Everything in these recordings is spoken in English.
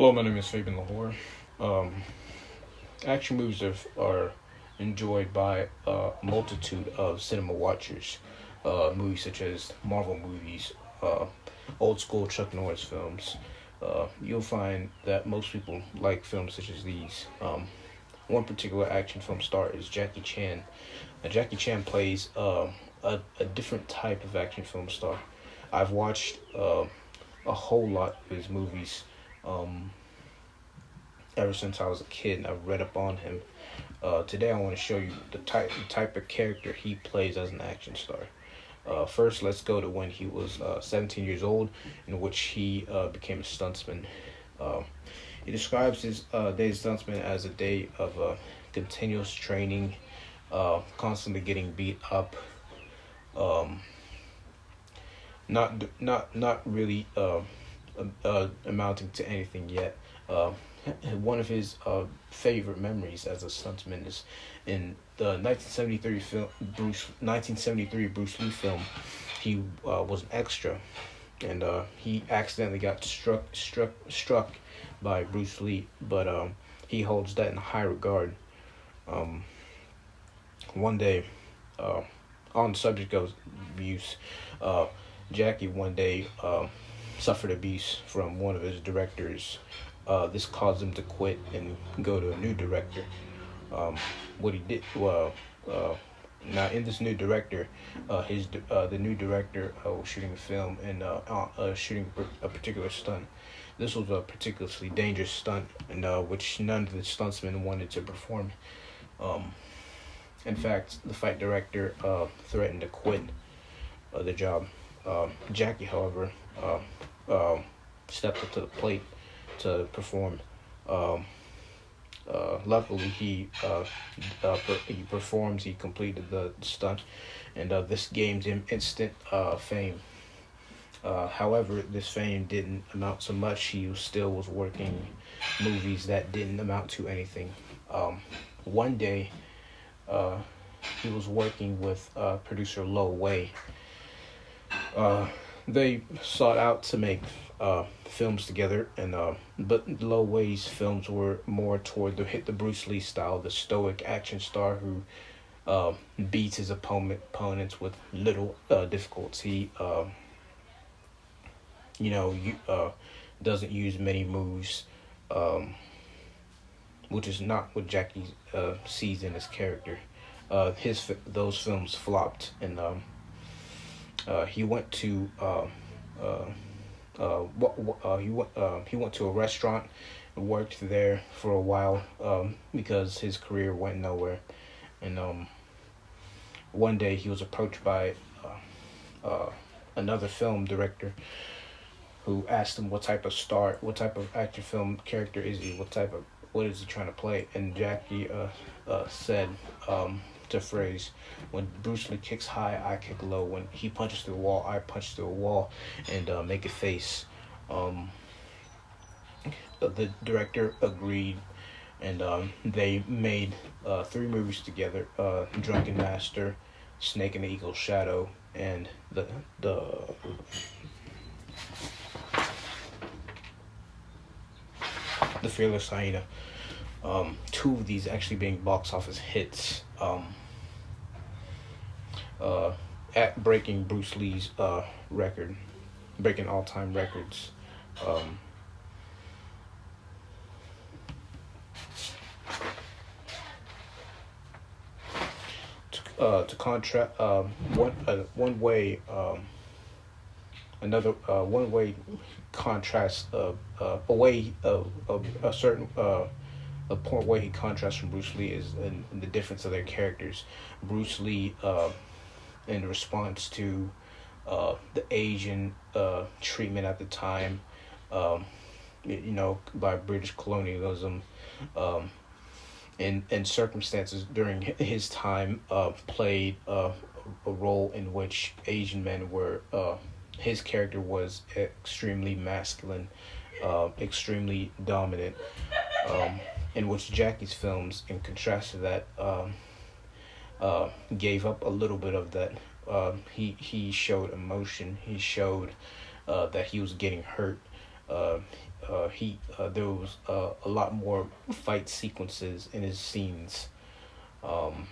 Hello, my name is Fabian Lahore. Um, Action movies are enjoyed by a multitude of cinema watchers. Movies such as Marvel movies, old school Chuck Norris films. You'll find that most people like films such as these. One particular action film star is Jackie Chan. Jackie Chan plays a different type of action film star. I've watched a whole lot of his movies. Um, Ever since I was a kid, and I've read up on him. Today, I want to show you the type of character he plays as an action star. First, let's go to when he was 17 years old, in which he became a stuntsman. Uh, he describes his day as stuntsman as a day of continuous training, constantly getting beat up, um, not really amounting to anything yet. One of his favorite memories as a stuntman is in the 1973 Bruce Lee film. He was an extra, and he accidentally got struck by Bruce Lee, but he holds that in high regard. Um, One day, on the subject of abuse, uh, Jackie one day suffered abuse from one of his directors. This caused him to quit and go to a new director. What he did, now in this new director, the new director was shooting a film and shooting a particular stunt. This was a particularly dangerous stunt, and which none of the stuntsmen wanted to perform. Um, in fact, the fight director threatened to quit the job. Jackie, however, uh, stepped up to the plate to perform. Um, Luckily, he performs. He completed the stunt, and this gained him instant fame. However, this fame didn't amount to much. He still was working movies that didn't amount to anything. One day, uh, he was working with producer Lo Wei. They sought out to make films together, and but Lo Wei's films were more toward the Bruce Lee style, the stoic action star who beats his opponents with little difficulty. Doesn't use many moves, which is not what Jackie sees in his character. Those films flopped, and he went to he went to a restaurant and worked there for a while because his career went nowhere. And one day he was approached by another film director who asked him what type of action film character is he, what is he trying to play, and Jackie said. To phrase, when Bruce Lee kicks high, I kick low. When he punches through a wall, I punch through a wall, and make a face. The director agreed, and they made three movies together: Drunken Master, Snake and the Eagle's Shadow, and the Fearless Hyena. Two of these actually being box office hits. At breaking Bruce Lee's record, breaking all-time records. Um, to contrast, one way, another one way contrast a way a certain a point where he contrasts from Bruce Lee is in the difference of their characters. Bruce Lee, in response to the Asian treatment at the time, by British colonialism, in circumstances during his time, played a role in which Asian men were. His character was extremely masculine, extremely dominant. In which Jackie's films, in contrast to that, gave up a little bit of that. He showed emotion. He showed that he was getting hurt. There was a lot more fight sequences in his scenes. Um,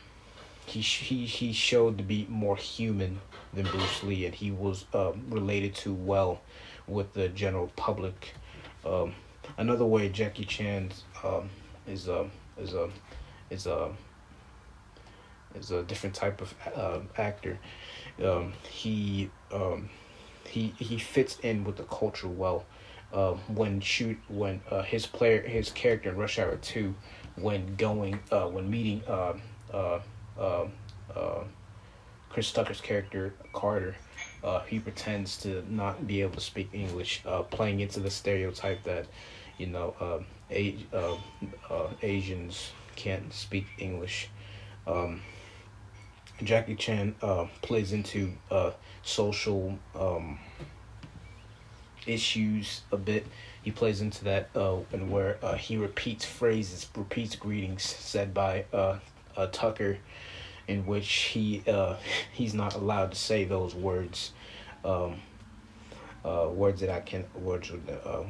he showed to be more human than Bruce Lee, and he was related to well with the general public. Um, Another way Jackie Chan is a is a is a is a different type of actor. Um, he um, he fits in with the culture well. His character in Rush Hour 2, when meeting uh, uh, uh, Chris Tucker's character Carter, he pretends to not be able to speak English, playing into the stereotype that, you know, Asians can't speak English. Um, Jackie Chan plays into social issues a bit. He plays into that and where he repeats greetings said by Tucker, in which he's not allowed to say those words. Um,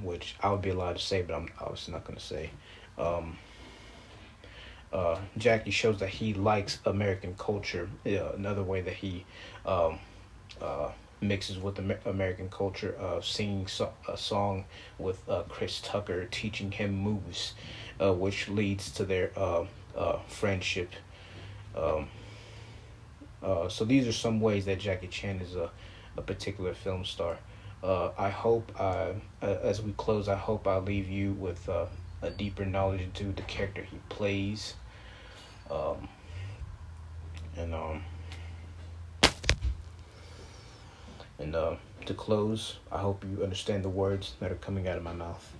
which I would be allowed to say, but I'm obviously not going to say. Um, Jackie shows that he likes American culture. Another way that he um, mixes with American culture, singing a song with Chris Tucker, teaching him moves, which leads to their friendship. Um, so these are some ways that Jackie Chan is a particular film star. I hope, as we close, I hope I leave you with a deeper knowledge into the character he plays. Um, and and To close, I hope you understand the words that are coming out of my mouth.